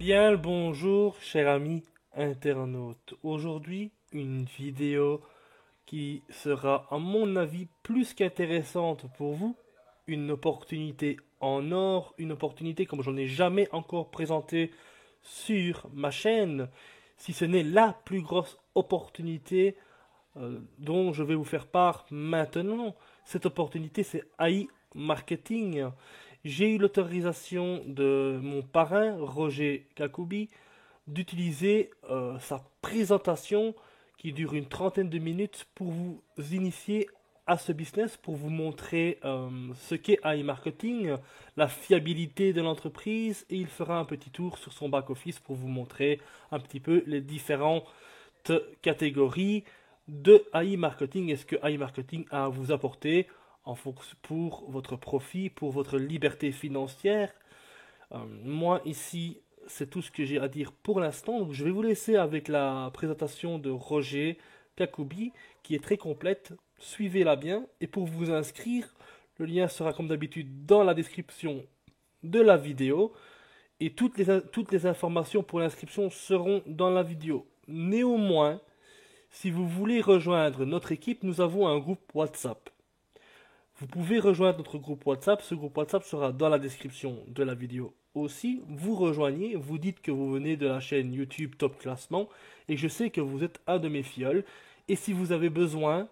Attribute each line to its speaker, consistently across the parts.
Speaker 1: Bien le bonjour, cher ami internaute. Aujourd'hui, une vidéo qui sera, à mon avis, plus qu'intéressante pour vous. Une opportunité en or, une opportunité comme j'en ai jamais encore présenté sur ma chaîne, si ce n'est la plus grosse opportunité dont je vais vous faire part maintenant. Cette opportunité, c'est AI Marketing. J'ai eu l'autorisation de mon parrain, Roger Kakubi, d'utiliser sa présentation qui dure une trentaine de minutes pour vous initier à ce business, pour vous montrer ce qu'est AI Marketing, la fiabilité de l'entreprise, et il fera un petit tour sur son back-office pour vous montrer un petit peu les différentes catégories de AI Marketing et ce que AI Marketing a à vous apporter en fonction pour votre profit, pour votre liberté financière. Moi ici, c'est tout ce que j'ai à dire pour l'instant. Donc, je vais vous laisser avec la présentation de Roger Kakubi qui est très complète. Suivez-la bien et pour vous inscrire, le lien sera comme d'habitude dans la description de la vidéo et toutes les informations pour l'inscription seront dans la vidéo. Néanmoins, si vous voulez rejoindre notre équipe, nous avons un groupe WhatsApp. Vous pouvez rejoindre notre groupe WhatsApp. Ce groupe WhatsApp sera dans la description de la vidéo aussi. Vous rejoignez, vous dites que vous venez de la chaîne YouTube Top Classement et je sais que vous êtes un de mes fioles. Et si vous avez besoin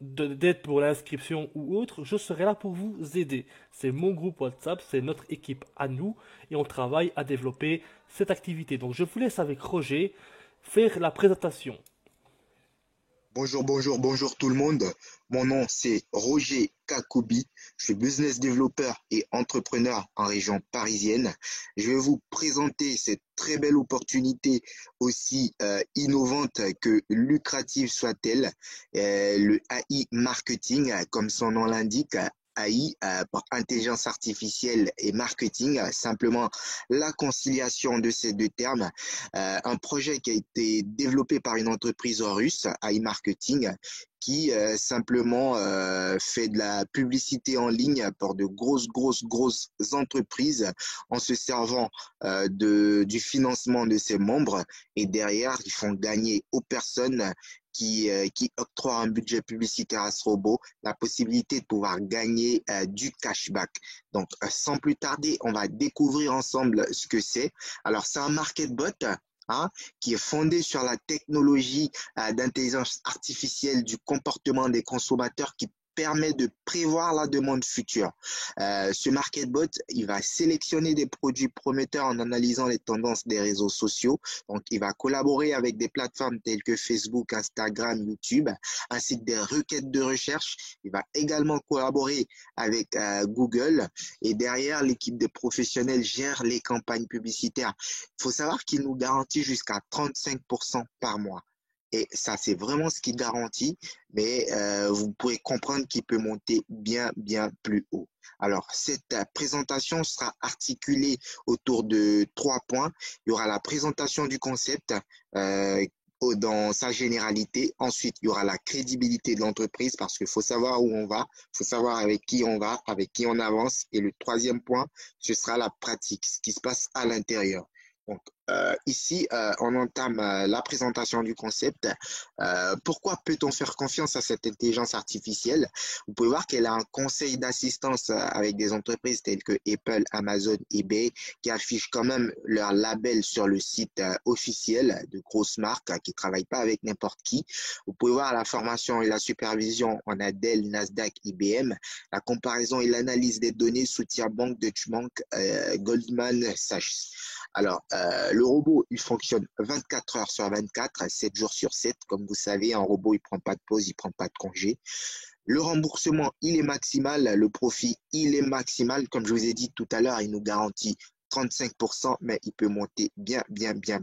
Speaker 1: d'aide pour l'inscription ou autre, je serai là pour vous aider. C'est mon groupe WhatsApp, c'est notre équipe à nous et on travaille à développer cette activité. Donc je vous laisse avec Roger faire la présentation.
Speaker 2: Bonjour tout le monde. Mon nom c'est Roger Kakubi. Je suis business developer et entrepreneur en région parisienne. Je vais vous présenter cette très belle opportunité aussi innovante que lucrative soit-elle. Le AI marketing, comme son nom l'indique, AI pour intelligence artificielle et marketing, simplement la conciliation de ces deux termes. Un projet qui a été développé par une entreprise russe, AI Marketing, qui simplement fait de la publicité en ligne pour de grosses entreprises en se servant du financement de ses membres et derrière, ils font gagner aux personnes qui octroient un budget publicitaire à ce robot la possibilité de pouvoir gagner du cashback. Donc, sans plus tarder, on va découvrir ensemble ce que c'est. Alors, c'est un market bot, hein, qui est fondé sur la technologie d'intelligence artificielle du comportement des consommateurs qui permet de prévoir la demande future. Ce market bot, il va sélectionner des produits prometteurs en analysant les tendances des réseaux sociaux. Donc, il va collaborer avec des plateformes telles que Facebook, Instagram, YouTube, ainsi que des requêtes de recherche. Il va également collaborer avec Google et derrière, l'équipe de professionnels gère les campagnes publicitaires. Il faut savoir qu'il nous garantit jusqu'à 35% par mois. Et ça, c'est vraiment ce qui garantit, mais vous pourrez comprendre qu'il peut monter bien plus haut. Alors, cette présentation sera articulée autour de 3 points. Il y aura la présentation du concept euh, dans sa généralité. Ensuite, il y aura la crédibilité de l'entreprise parce qu'il faut savoir où on va, il faut savoir avec qui on va, avec qui on avance. Et le troisième point, ce sera la pratique, ce qui se passe à l'intérieur. Donc, ici, on entame la présentation du concept. Pourquoi peut-on faire confiance à cette intelligence artificielle? Vous pouvez voir qu'elle a un conseil d'assistance avec des entreprises telles que Apple, Amazon, eBay, qui affichent quand même leur label sur le site officiel de grosses marques qui ne travaillent pas avec n'importe qui. Vous pouvez voir la formation et la supervision. On a Dell, Nasdaq, IBM. La comparaison et l'analyse des données soutient Bank, Deutsche Bank, Goldman Sachs. Alors, le robot, il fonctionne 24 heures sur 24, 7 jours sur 7. Comme vous savez, un robot, il prend pas de pause, il prend pas de congé. Le remboursement, il est maximal. Le profit, il est maximal. Comme je vous ai dit tout à l'heure, il nous garantit 35%, mais il peut monter bien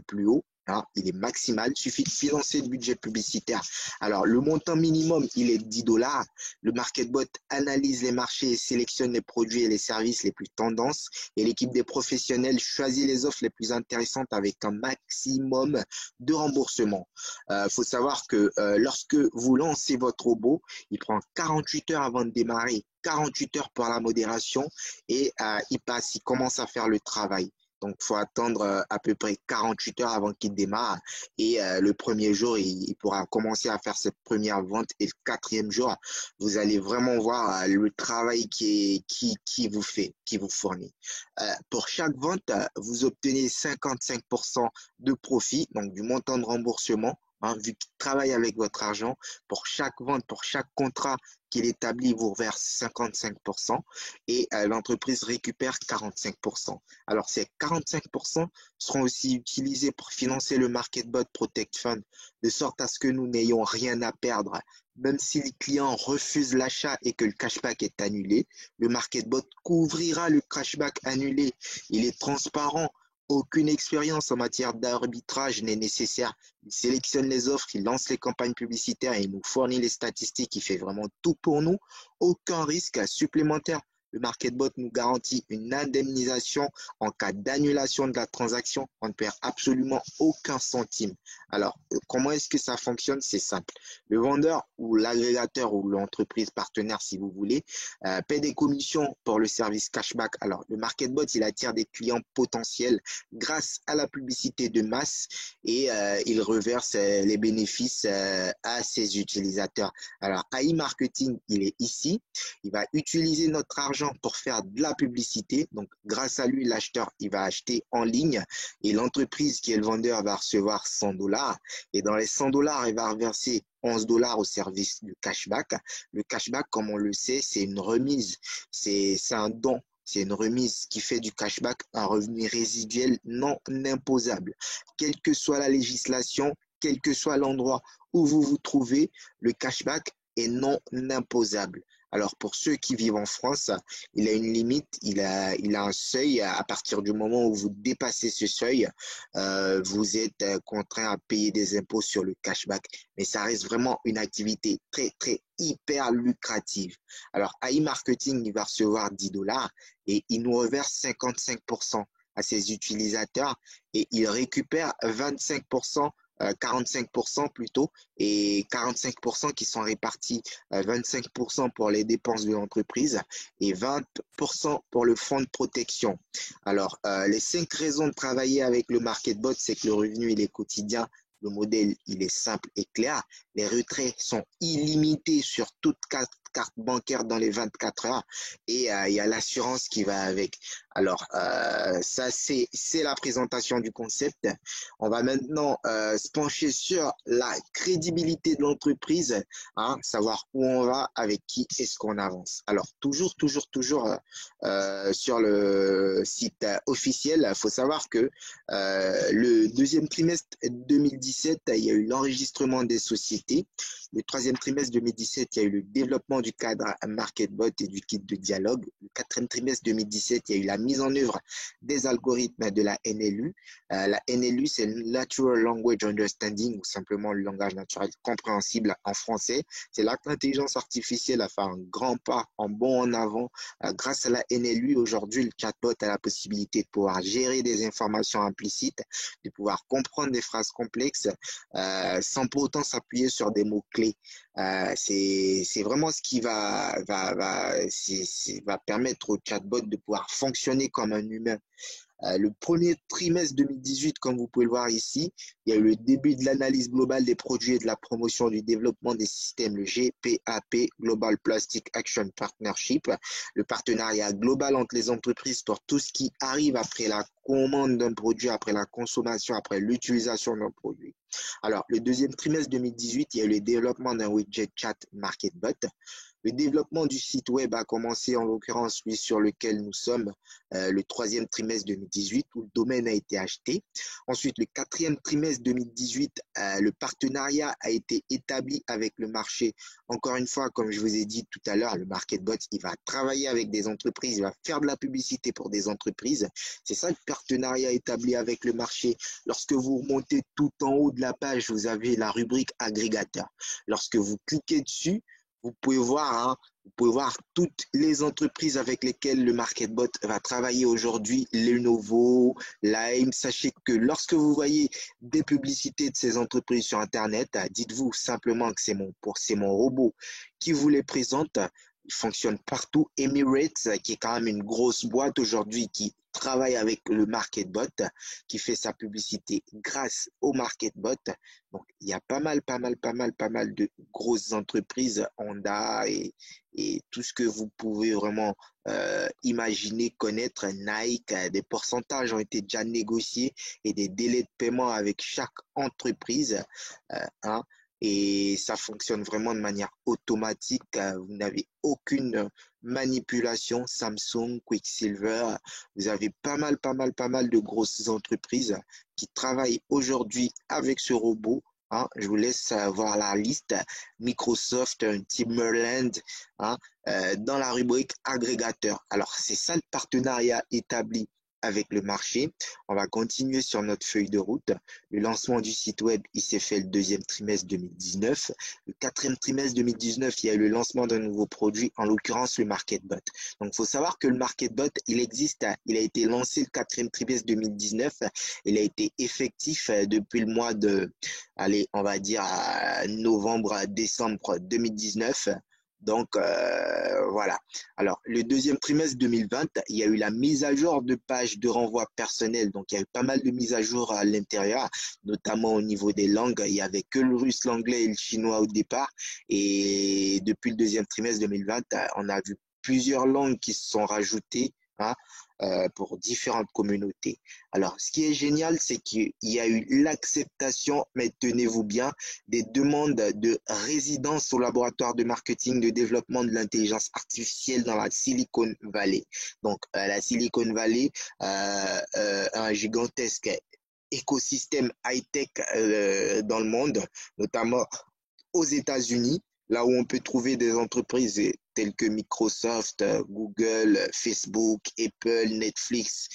Speaker 2: plus haut. Hein, il est maximal. Il suffit de financer le budget publicitaire. Alors, le montant minimum, il est de 10 dollars. Le MarketBot analyse les marchés et sélectionne les produits et les services les plus tendances. Et l'équipe des professionnels choisit les offres les plus intéressantes avec un maximum de remboursement. Faut savoir que lorsque vous lancez votre robot, il prend 48 heures avant de démarrer, 48 heures pour la modération et il commence à faire le travail. Donc, il faut attendre à peu près 48 heures avant qu'il démarre. Et le premier jour, il pourra commencer à faire cette première vente. Et le quatrième jour, vous allez vraiment voir le travail qui vous fait, qui vous fournit. Pour chaque vente, vous obtenez 55% de profit, donc du montant de remboursement. Hein, vu qu'il travaille avec votre argent, pour chaque vente, pour chaque contrat qu'il établit, vous verse 55% et l'entreprise récupère 45%. Alors, ces 45% seront aussi utilisés pour financer le MarketBot Protect Fund, de sorte à ce que nous n'ayons rien à perdre. Même si les clients refusent l'achat et que le cashback est annulé, le MarketBot couvrira le cashback annulé. Il est transparent. Aucune expérience en matière d'arbitrage n'est nécessaire. Il sélectionne les offres, il lance les campagnes publicitaires et il nous fournit les statistiques. Il fait vraiment tout pour nous. Aucun risque supplémentaire. Le MarketBot nous garantit une indemnisation en cas d'annulation de la transaction. On ne perd absolument aucun centime. Alors, comment est-ce que ça fonctionne? C'est simple. Le vendeur ou l'agrégateur ou l'entreprise partenaire, si vous voulez, paie des commissions pour le service cashback. Alors, le MarketBot, il attire des clients potentiels grâce à la publicité de masse et il reverse les bénéfices à ses utilisateurs. Alors, AI Marketing, il est ici. Il va utiliser notre argent pour faire de la publicité. Donc, grâce à lui, l'acheteur, il va acheter en ligne et l'entreprise qui est le vendeur va recevoir 100 $. Et dans les 100 $, il va reverser 11 $ au service du cashback. Le cashback, comme on le sait, c'est une remise. C'est un don. C'est une remise qui fait du cashback un revenu résiduel non imposable. Quelle que soit la législation, quel que soit l'endroit où vous vous trouvez, le cashback est non imposable. Alors, pour ceux qui vivent en France, il a une limite, il a un seuil. À partir du moment où vous dépassez ce seuil, vous êtes contraint à payer des impôts sur le cashback. Mais ça reste vraiment une activité très, très hyper lucrative. Alors, AI Marketing, il va recevoir 10 $ et il nous reverse 55% à ses utilisateurs et il récupère 25%. 45% plutôt et 45% qui sont répartis 25% pour les dépenses de l'entreprise et 20% pour le fonds de protection. Alors, les 5 raisons de travailler avec le MarketBot, c'est que le revenu, il est quotidien. Le modèle, il est simple et clair. Les retraits sont illimités sur toute carte bancaire dans les 24 heures et il y a l'assurance qui va avec. Alors, ça, c'est la présentation du concept. On va maintenant se pencher sur la crédibilité de l'entreprise, hein, savoir où on va, avec qui est-ce qu'on avance. Alors, toujours sur le site officiel, il faut savoir que le deuxième trimestre 2017, il y a eu l'enregistrement des sociétés. Le troisième trimestre 2017, il y a eu le développement du cadre MarketBot et du kit de dialogue. Le quatrième trimestre 2017, il y a eu la mise en œuvre des algorithmes de la NLU. La NLU, c'est Natural Language Understanding, ou simplement le langage naturel compréhensible en français. C'est là que l'intelligence artificielle a fait un grand pas, un bond en avant. Grâce à la NLU, aujourd'hui, le chatbot a la possibilité de pouvoir gérer des informations implicites, de pouvoir comprendre des phrases complexes sans pour autant s'appuyer sur des mots-clés. C'est vraiment ce qui va permettre au chatbot de pouvoir fonctionner comme un humain. Le premier trimestre 2018, comme vous pouvez le voir ici, il y a eu le début de l'analyse globale des produits et de la promotion du développement des systèmes, le GPAP, Global Plastic Action Partnership, le partenariat global entre les entreprises pour tout ce qui arrive après la commande d'un produit, après la consommation, après l'utilisation d'un produit. Alors, le deuxième trimestre 2018, il y a eu le développement d'un widget chat MarketBot. Le développement du site web a commencé, en l'occurrence, celui sur lequel nous sommes, le troisième trimestre 2018, où le domaine a été acheté. Ensuite, le quatrième trimestre 2018, le partenariat a été établi avec le marché. Encore une fois, comme je vous ai dit tout à l'heure, le MarketBot, il va travailler avec des entreprises, il va faire de la publicité pour des entreprises. C'est ça le partenariat établi avec le marché. Lorsque vous remontez tout en haut de la page, vous avez la rubrique agrégateur. Lorsque vous cliquez dessus, vous pouvez voir toutes les entreprises avec lesquelles le MarketBot va travailler aujourd'hui, Lenovo, Lime. Sachez que lorsque vous voyez des publicités de ces entreprises sur Internet, dites-vous simplement que c'est mon robot qui vous les présente. il fonctionne partout. Emirates, qui est quand même une grosse boîte aujourd'hui qui travaille avec le MarketBot, qui fait sa publicité grâce au MarketBot. Donc, il y a pas mal de grosses entreprises, Honda et tout ce que vous pouvez vraiment imaginer, connaître, Nike, des pourcentages ont été déjà négociés et des délais de paiement avec chaque entreprise. Hein, et ça fonctionne vraiment de manière automatique. Vous n'avez aucune manipulation. Samsung, Quicksilver, vous avez pas mal de grosses entreprises qui travaillent aujourd'hui avec ce robot. Hein. Je vous laisse voir la liste. Microsoft, Timberland, hein, dans la rubrique agrégateur. Alors, c'est ça le partenariat établi avec le marché. On va continuer sur notre feuille de route. Le lancement du site web, il s'est fait le deuxième trimestre 2019. Le quatrième trimestre 2019, il y a eu le lancement d'un nouveau produit, en l'occurrence le MarketBot. Donc, il faut savoir que le MarketBot, il existe, il a été lancé le quatrième trimestre 2019. Il a été effectif depuis le mois de, allez, on va dire novembre, décembre 2019. Donc, voilà. Alors, le deuxième trimestre 2020, il y a eu la mise à jour de pages de renvoi personnel. Donc, il y a eu pas mal de mises à jour à l'intérieur, notamment au niveau des langues. Il y avait que le russe, l'anglais et le chinois au départ. Et depuis le deuxième trimestre 2020, on a vu plusieurs langues qui se sont rajoutées, hein, pour différentes communautés. Alors, ce qui est génial, c'est qu'il y a eu l'acceptation, mais tenez-vous bien, des demandes de résidence au laboratoire de marketing de développement de l'intelligence artificielle dans la Silicon Valley. Donc, la Silicon Valley, un gigantesque écosystème high-tech dans le monde, notamment aux États-Unis, là où on peut trouver des entreprises telles que Microsoft, Google, Facebook, Apple, Netflix,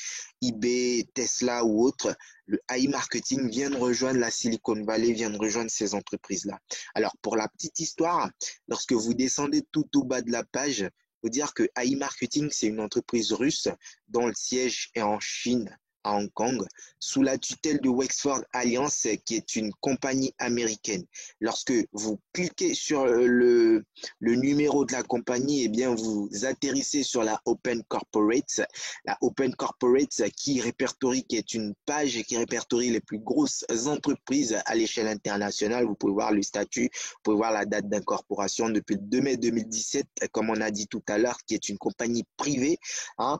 Speaker 2: eBay, Tesla ou autres. Le AI marketing vient de rejoindre la Silicon Valley, vient de rejoindre ces entreprises-là. Alors, pour la petite histoire, lorsque vous descendez tout au bas de la page, il faut dire que AI marketing, c'est une entreprise russe dont le siège est en Chine, à Hong Kong, sous la tutelle de Wexford Alliance, qui est une compagnie américaine. Lorsque vous cliquez sur le numéro de la compagnie, eh bien, vous atterrissez sur la Open Corporate. La Open Corporate qui répertorie, qui est une page qui répertorie les plus grosses entreprises à l'échelle internationale. Vous pouvez voir le statut, vous pouvez voir la date d'incorporation depuis le 2 mai 2017, comme on a dit tout à l'heure, qui est une compagnie privée, hein,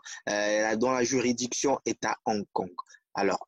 Speaker 2: dont la juridiction est à Hong Kong. Alors,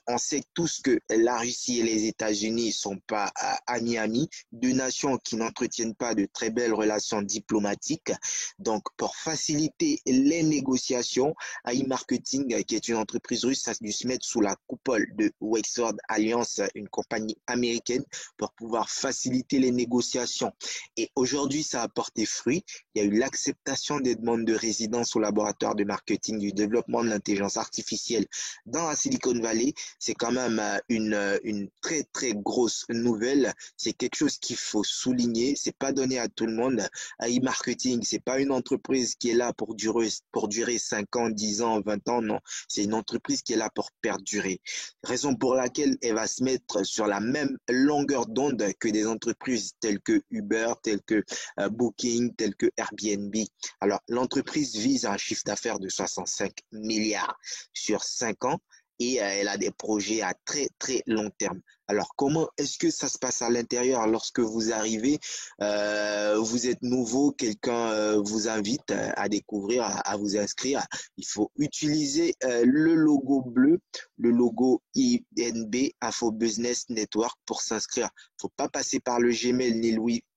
Speaker 2: on sait tous que la Russie et les États-Unis ne sont pas amis, deux nations qui n'entretiennent pas de très belles relations diplomatiques. Donc, pour faciliter les négociations, AI Marketing, qui est une entreprise russe, a dû se mettre sous la coupole de Wexford Alliance, une compagnie américaine, pour pouvoir faciliter les négociations. Et aujourd'hui, ça a porté fruit. Il y a eu l'acceptation des demandes de résidence au laboratoire de marketing du développement de l'intelligence artificielle dans la Silicon Valley. C'est quand même une très très grosse nouvelle. C'est quelque chose qu'il faut souligner. C'est pas donné à tout le monde. AI Marketing, c'est pas une entreprise qui est là pour durer 5 ans, 10 ans, 20 ans. Non, c'est une entreprise qui est là pour perdurer. Raison pour laquelle elle va se mettre sur la même longueur d'onde que des entreprises telles que Uber, telles que Booking, telles que Airbnb. Alors, l'entreprise vise un chiffre d'affaires de 65 milliards sur 5 ans. Et elle a des projets à très très long terme. Alors, comment est-ce que ça se passe à l'intérieur lorsque vous arrivez, vous êtes nouveau, quelqu'un vous invite à découvrir, à vous inscrire. Il faut utiliser le logo bleu, le logo INB, Info Business Network, pour s'inscrire. Il ne faut pas passer par le Gmail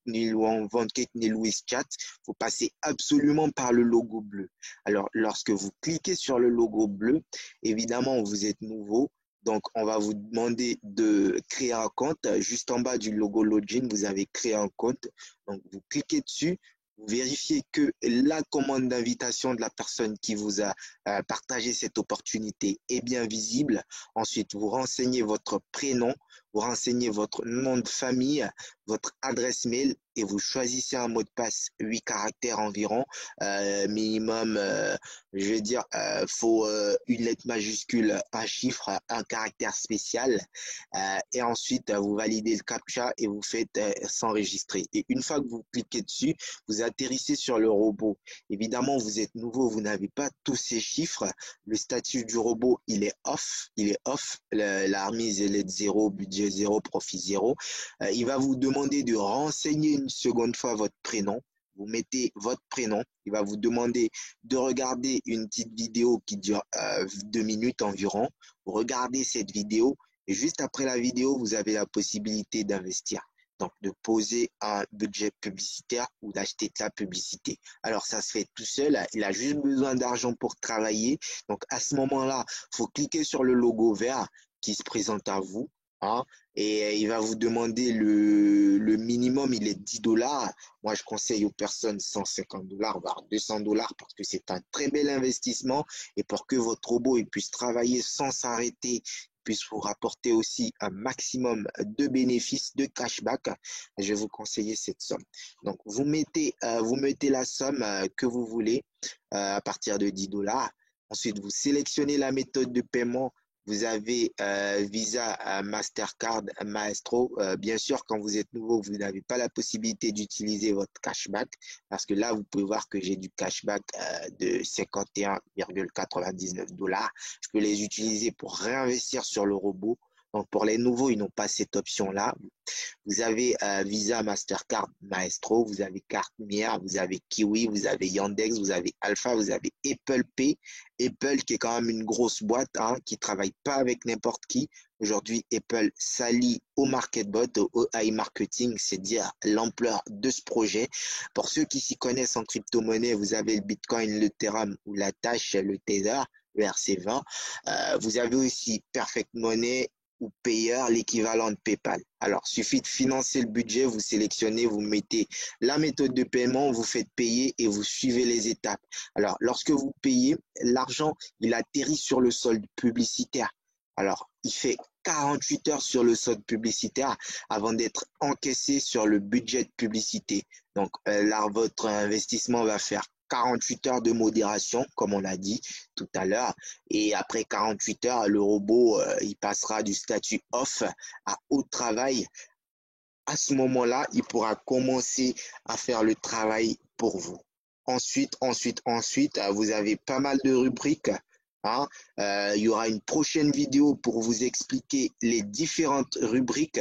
Speaker 2: ni le OneCake, ni le WeChat. Il faut passer absolument par le logo bleu. Alors, lorsque vous cliquez sur le logo bleu, évidemment, vous êtes nouveau. Donc, on va vous demander de créer un compte. Juste en bas du logo Login, vous avez créé un compte. Donc, vous cliquez dessus. Vous vérifiez que la commande d'invitation de la personne qui vous a partagé cette opportunité est bien visible. Ensuite, vous renseignez votre prénom, vous renseignez votre nom de famille, votre adresse mail et vous choisissez un mot de passe 8 caractères environ, minimum, je veux dire, faut une lettre majuscule, un chiffre, un caractère spécial, et ensuite vous validez le captcha et vous faites s'enregistrer. Et une fois que vous cliquez dessus, vous atterrissez sur le robot. Évidemment, vous êtes nouveau, vous n'avez pas tous ces chiffres. Le statut du robot, il est off. Il est off. La remise, elle est de 0, budget 0, profit 0. Il va vous demander de renseigner une seconde fois votre prénom. Vous mettez votre prénom. Il va vous demander de regarder une petite vidéo qui dure 2 minutes environ. Vous regardez cette vidéo et juste après la vidéo, vous avez la possibilité d'investir. Donc, de poser un budget publicitaire ou d'acheter de la publicité. Alors, ça se fait tout seul. Il a juste besoin d'argent pour travailler. Donc, à ce moment-là, il faut cliquer sur le logo vert qui se présente à vous. Hein, et il va vous demander le minimum, il est 10 dollars. Moi, je conseille aux personnes 150 dollars, voire 200 dollars parce que c'est un très bel investissement et pour que votre robot il puisse travailler sans s'arrêter, puisse vous rapporter aussi un maximum de bénéfices, de cashback, je vais vous conseiller cette somme. Donc, vous mettez la somme que vous voulez à partir de 10 dollars. Ensuite, vous sélectionnez la méthode de paiement. Vous avez Visa, Mastercard, Maestro. Bien sûr, quand vous êtes nouveau, vous n'avez pas la possibilité d'utiliser votre cashback parce que là, vous pouvez voir que j'ai du cashback de 51,99 dollars. Je peux les utiliser pour réinvestir sur le robot. Donc, pour les nouveaux, ils n'ont pas cette option-là. Vous avez Visa, Mastercard, Maestro, vous avez Cartmire, vous avez Kiwi, vous avez Yandex, vous avez Alpha, vous avez Apple Pay. Apple qui est quand même une grosse boîte hein, qui travaille pas avec n'importe qui. Aujourd'hui, Apple s'allie au MarketBot, au AI Marketing, c'est dire l'ampleur de ce projet. Pour ceux qui s'y connaissent en crypto-monnaie, vous avez le Bitcoin, l'Ethereum ou la Dash, le Tether, le RC20. Vous avez aussi Perfect Money ou Payer, l'équivalent de PayPal. Alors, suffit de financer le budget, vous sélectionnez, vous mettez la méthode de paiement, vous faites payer et vous suivez les étapes. Alors, lorsque vous payez, l'argent, il atterrit sur le solde publicitaire. Alors, il fait 48 heures sur le solde publicitaire avant d'être encaissé sur le budget de publicité. Donc, là, votre investissement va faire 48 heures de modération, comme on l'a dit tout à l'heure. Et après 48 heures, le robot, il passera du statut off à haut travail. À ce moment-là, il pourra commencer à faire le travail pour vous. Ensuite, vous avez pas mal de rubriques. Hein. Il y aura une prochaine vidéo pour vous expliquer les différentes rubriques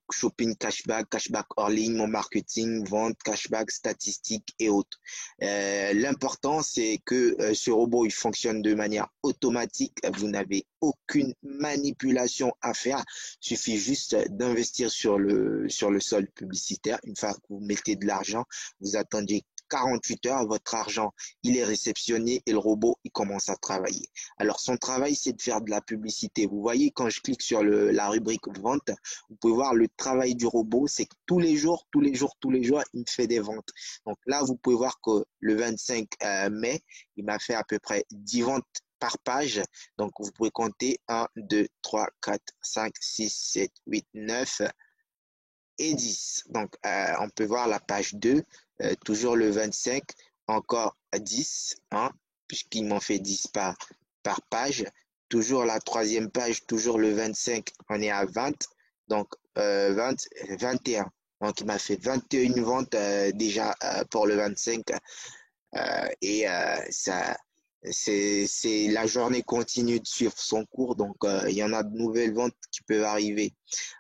Speaker 2: shopping cashback, cashback hors ligne, mon marketing, vente, cashback, statistiques et autres. L'important c'est que ce robot il fonctionne de manière automatique. Vous n'avez aucune manipulation à faire. Il suffit juste d'investir sur le solde publicitaire. Une fois que vous mettez de l'argent, vous attendez 48 heures, votre argent, il est réceptionné et le robot, il commence à travailler. Alors, son travail, c'est de faire de la publicité. Vous voyez, quand je clique sur la rubrique vente, vous pouvez voir le travail du robot, c'est que tous les jours, il me fait des ventes. Donc là, vous pouvez voir que le 25 mai, il m'a fait à peu près 10 ventes par page. Donc, vous pouvez compter 1, 2, 3, 4, 5, 6, 7, 8, 9 et 10. Donc, on peut voir la page 2, toujours le 25, encore 10, hein, puisqu'ils m'ont fait 10 par page. Toujours la troisième page, toujours le 25, on est à 20, donc 20, 21. Donc, il m'a fait 21 ventes déjà pour le 25. Et c'est la journée continue de suivre son cours, donc il y en a de nouvelles ventes qui peuvent arriver.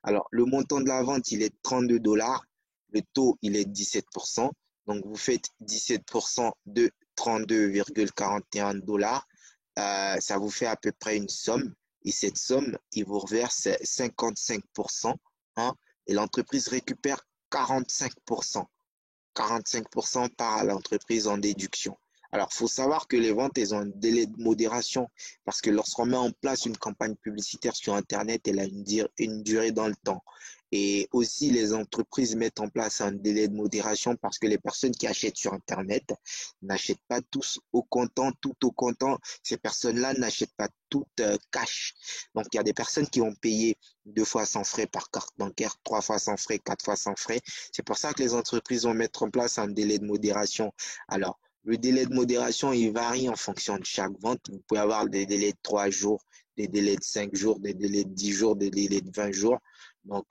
Speaker 2: Alors, le montant de la vente, il est de 32 dollars. Le taux, il est de 17%. Donc, vous faites 17% de 32,41 dollars. Ça vous fait à peu près une somme. Et cette somme, il vous reverse 55%. Hein, et l'entreprise récupère 45%. 45% part à l'entreprise en déduction. Alors, il faut savoir que les ventes, elles ont un délai de modération parce que lorsqu'on met en place une campagne publicitaire sur Internet, elle a une durée dans le temps. Et aussi, les entreprises mettent en place un délai de modération parce que les personnes qui achètent sur Internet n'achètent pas tous au comptant, tout au comptant. Ces personnes-là n'achètent pas tout cash. Donc, il y a des personnes qui vont payer 2 fois sans frais par carte bancaire, 3 fois sans frais, 4 fois sans frais. C'est pour ça que les entreprises vont mettre en place un délai de modération. Alors, le délai de modération, il varie en fonction de chaque vente. Vous pouvez avoir des délais de 3 jours, des délais de 5 jours, des délais de 10 jours, des délais de 20 jours. Donc,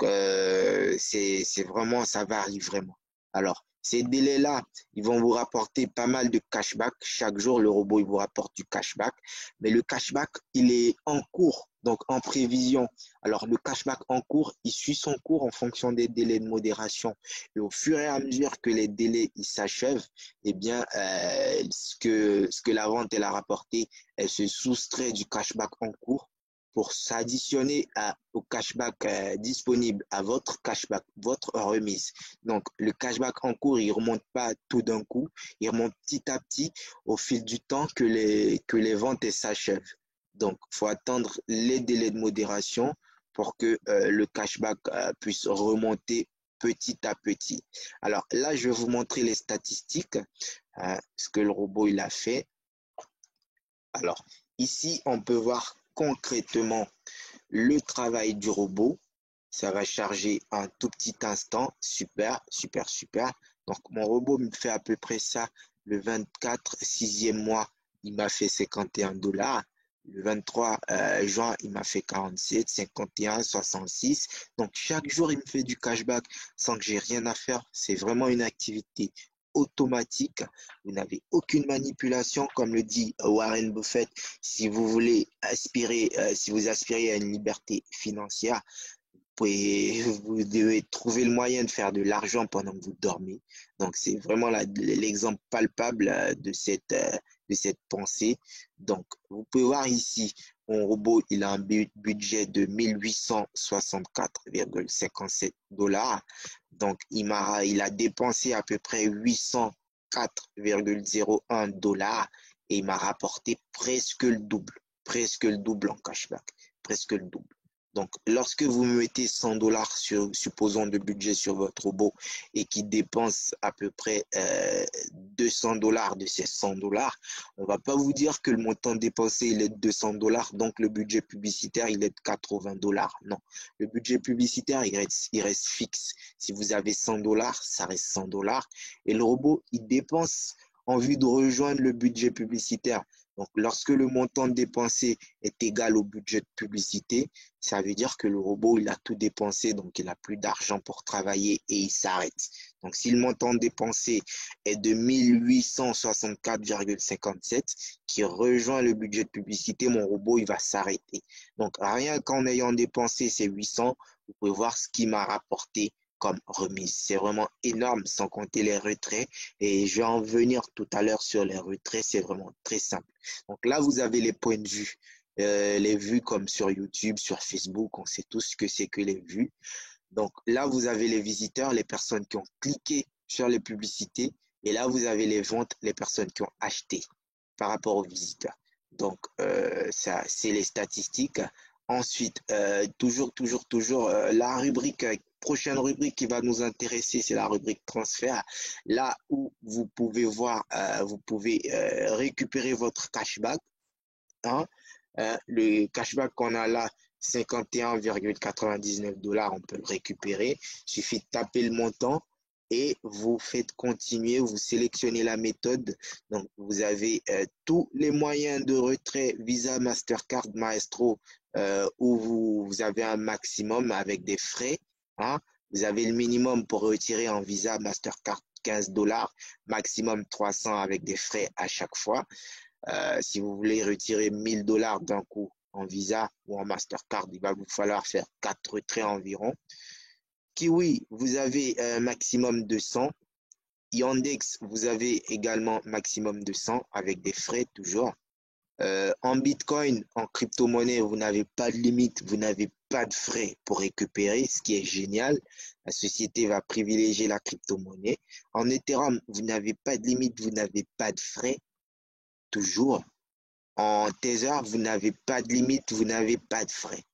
Speaker 2: c'est vraiment, ça varie vraiment. Alors, ces délais-là, ils vont vous rapporter pas mal de cashback. Chaque jour, le robot, il vous rapporte du cashback. Mais le cashback, il est en cours, donc en prévision. Alors, le cashback en cours, il suit son cours en fonction des délais de modération. Et au fur et à mesure que les délais s'achèvent, eh bien, ce que la vente elle a rapporté, elle se soustrait du cashback en cours pour s'additionner au cashback disponible à votre cashback, votre remise. Donc, le cashback en cours, il ne remonte pas tout d'un coup, il remonte petit à petit au fil du temps que les ventes s'achèvent. Donc, il faut attendre les délais de modération pour que le cashback puisse remonter petit à petit. Alors là, je vais vous montrer les statistiques, ce que le robot il a fait. Alors, ici, on peut voir concrètement le travail du robot. Ça va charger un tout petit instant. Super, super, super. Donc, mon robot me fait à peu près ça le 24, 6e mois. Il m'a fait 51 $. Le 23 juin, il m'a fait 47, 51, 66. Donc, chaque jour, il me fait du cashback sans que j'ai rien à faire. C'est vraiment une activité automatique. Vous n'avez aucune manipulation, comme le dit Warren Buffett. Si vous voulez aspirer, si vous aspirez à une liberté financière, vous devez trouver le moyen de faire de l'argent pendant que vous dormez. Donc, c'est vraiment l'exemple palpable de cette pensée. Donc, vous pouvez voir ici, mon robot, il a un budget de 1864,57 $. Donc, il a dépensé à peu près 804,01 $, et il m'a rapporté presque le double en cashback, presque le double. Donc, lorsque vous mettez 100 $, supposons, de budget sur votre robot et qui dépense à peu près 200 $ de ces 100 $, on ne va pas vous dire que le montant dépensé il est de 200 $, donc le budget publicitaire il est de 80 $. Non, le budget publicitaire il reste fixe. Si vous avez 100 $, ça reste 100 $. Et le robot, il dépense en vue de rejoindre le budget publicitaire. Donc, lorsque le montant dépensé est égal au budget de publicité, ça veut dire que le robot, il a tout dépensé, donc il n'a plus d'argent pour travailler et il s'arrête. Donc, si le montant dépensé est de 1864,57 qui rejoint le budget de publicité, mon robot, il va s'arrêter. Donc, rien qu'en ayant dépensé ces 800, vous pouvez voir ce qui m'a rapporté comme remise. C'est vraiment énorme, sans compter les retraits. Et je vais en venir tout à l'heure sur les retraits. C'est vraiment très simple. Donc là, vous avez les points de vue. Les vues comme sur YouTube, sur Facebook, on sait tous ce que c'est que les vues. Donc là, vous avez les visiteurs, les personnes qui ont cliqué sur les publicités. Et là, vous avez les ventes, les personnes qui ont acheté par rapport aux visiteurs. Donc, ça, c'est les statistiques. Ensuite, toujours, la rubrique, prochaine rubrique qui va nous intéresser, c'est la rubrique transfert. Là où vous pouvez voir, vous pouvez récupérer votre cashback. Hein. Le cashback qu'on a là, 51,99 $, on peut le récupérer. Il suffit de taper le montant et vous faites continuer, vous sélectionnez la méthode. Donc, vous avez tous les moyens de retrait Visa, Mastercard, Maestro, où vous avez un maximum avec des frais. Hein. Vous avez le minimum pour retirer en Visa, Mastercard, 15 $, maximum 300 avec des frais à chaque fois. Si vous voulez retirer 1000 $ d'un coup en Visa ou en Mastercard, il va vous falloir faire 4 retraits environ. Kiwi, vous avez un maximum de 100. Yandex, vous avez également maximum de 100 avec des frais toujours. En Bitcoin, en crypto-monnaie, vous n'avez pas de limite, vous n'avez pas de frais pour récupérer, ce qui est génial. La société va privilégier la crypto-monnaie. En Ethereum, vous n'avez pas de limite, vous n'avez pas de frais. toujours, en Tether, vous n'avez pas de limite, vous n'avez pas de frais.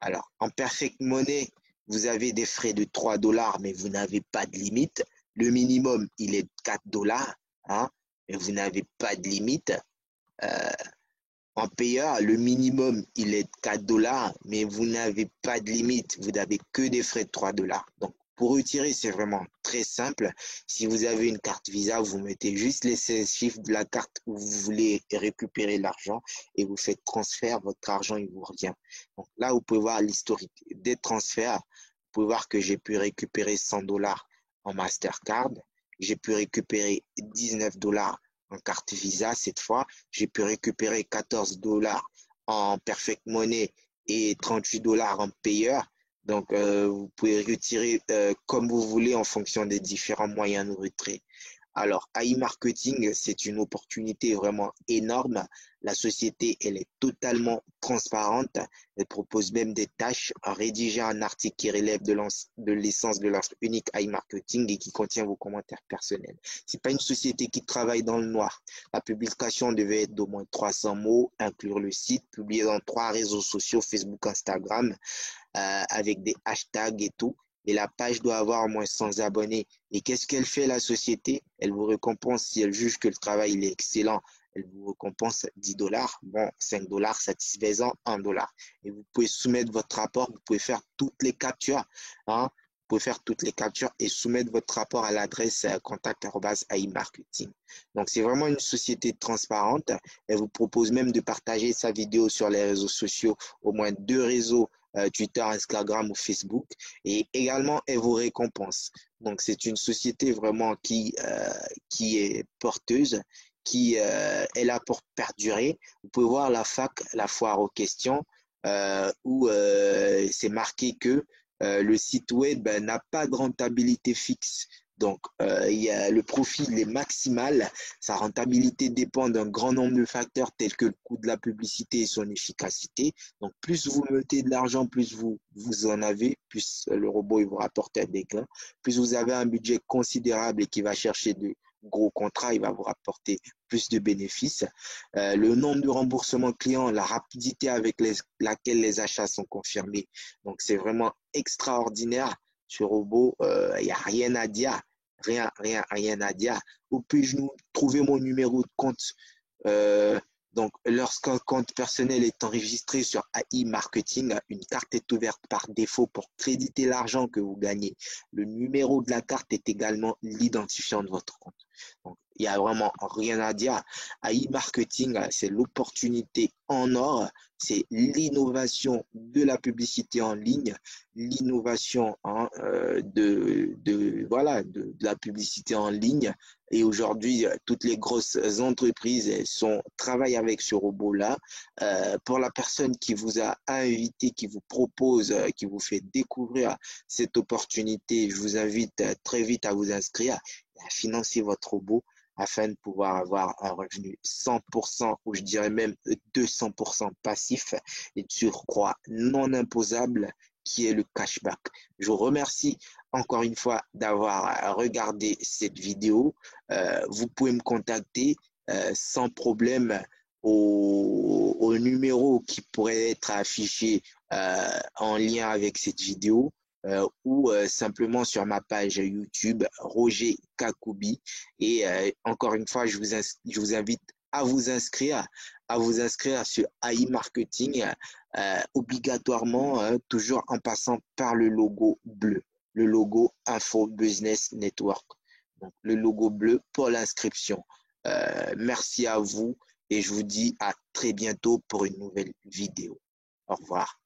Speaker 2: Alors, en Perfect Money, vous avez des frais de 3 dollars, mais vous n'avez pas de limite. Le minimum, il est de 4 dollars, hein, mais vous n'avez pas de limite. Euh, En payeur, le minimum, il est de 4 dollars, mais vous n'avez pas de limite. Vous n'avez que des frais de 3 dollars. Donc, pour retirer, c'est vraiment très simple. Si vous avez une carte Visa, vous mettez juste les 16 chiffres de la carte où vous voulez récupérer l'argent et vous faites transfert, votre argent, il vous revient. Donc là, vous pouvez voir l'historique des transferts. Vous pouvez voir que j'ai pu récupérer 100 dollars en Mastercard. J'ai pu récupérer 19 dollars en carte Visa cette fois. J'ai pu récupérer 14 dollars en Perfect Money et 38 dollars en payeur. Donc, vous pouvez retirer comme vous voulez en fonction des différents moyens de retrait. Alors, AI Marketing, c'est une opportunité vraiment énorme. La société, elle est totalement transparente. Elle propose même des tâches à rédiger un article qui relève de l'essence de l'offre unique AI Marketing et qui contient vos commentaires personnels. C'est pas une société qui travaille dans le noir. La publication devait être d'au moins 300 mots, inclure le site, publié dans 3 réseaux sociaux, Facebook, Instagram, avec des hashtags et tout. Et la page doit avoir au moins 100 abonnés. Et qu'est-ce qu'elle fait, la société? Elle vous récompense si elle juge que le travail il est excellent. Elle vous récompense 10 dollars. Bon, 5 dollars satisfaisant, 1 dollar. Et vous pouvez soumettre votre rapport. Vous pouvez faire toutes les captures. Hein? Vous pouvez faire toutes les captures et soumettre votre rapport à l'adresse contact@AI-marketing. Donc, c'est vraiment une société transparente. Elle vous propose même de partager sa vidéo sur les réseaux sociaux, au moins 2 réseaux, Twitter, Instagram ou Facebook. Et également, elle vous récompense. Donc, c'est une société vraiment qui est porteuse, qui est là pour perdurer. Vous pouvez voir la FAQ, la foire aux questions, où c'est marqué que le site web n'a pas de rentabilité fixe. Donc, le profil est maximal. Sa rentabilité dépend d'un grand nombre de facteurs tels que le coût de la publicité et son efficacité. Donc, plus vous mettez de l'argent, plus vous en avez, plus le robot il vous rapporte des gains. Plus vous avez un budget considérable et qui va chercher de gros contrats, il va vous rapporter plus de bénéfices. Le nombre de remboursements clients, la rapidité avec laquelle les achats sont confirmés. Donc, c'est vraiment extraordinaire. Ce robot, il n'y a rien à dire. Rien à dire. Où puis-je trouver mon numéro de compte? Donc, lorsqu'un compte personnel est enregistré sur AI Marketing, une carte est ouverte par défaut pour créditer l'argent que vous gagnez. Le numéro de la carte est également l'identifiant de votre compte. Donc, il n'y a vraiment rien à dire. AI Marketing, c'est l'opportunité en or. C'est l'innovation de la publicité en ligne, l'innovation de la publicité en ligne. Et aujourd'hui, toutes les grosses entreprises travaillent avec ce robot-là. Pour la personne qui vous a invité, qui vous propose, qui vous fait découvrir cette opportunité, je vous invite très vite à vous inscrire et à financer votre robot afin de pouvoir avoir un revenu 100%, ou je dirais même 200% passif et de surcroît non imposable, qui est le cashback. Je vous remercie encore une fois d'avoir regardé cette vidéo. Vous pouvez me contacter sans problème au numéro qui pourrait être affiché en lien avec cette vidéo. Ou simplement sur ma page YouTube Roger Kakubi. Et encore une fois, je vous invite à vous inscrire sur AI Marketing obligatoirement, toujours en passant par le logo bleu, le logo Info Business Network. Donc, le logo bleu pour l'inscription. Merci à vous et je vous dis à très bientôt pour une nouvelle vidéo. Au revoir.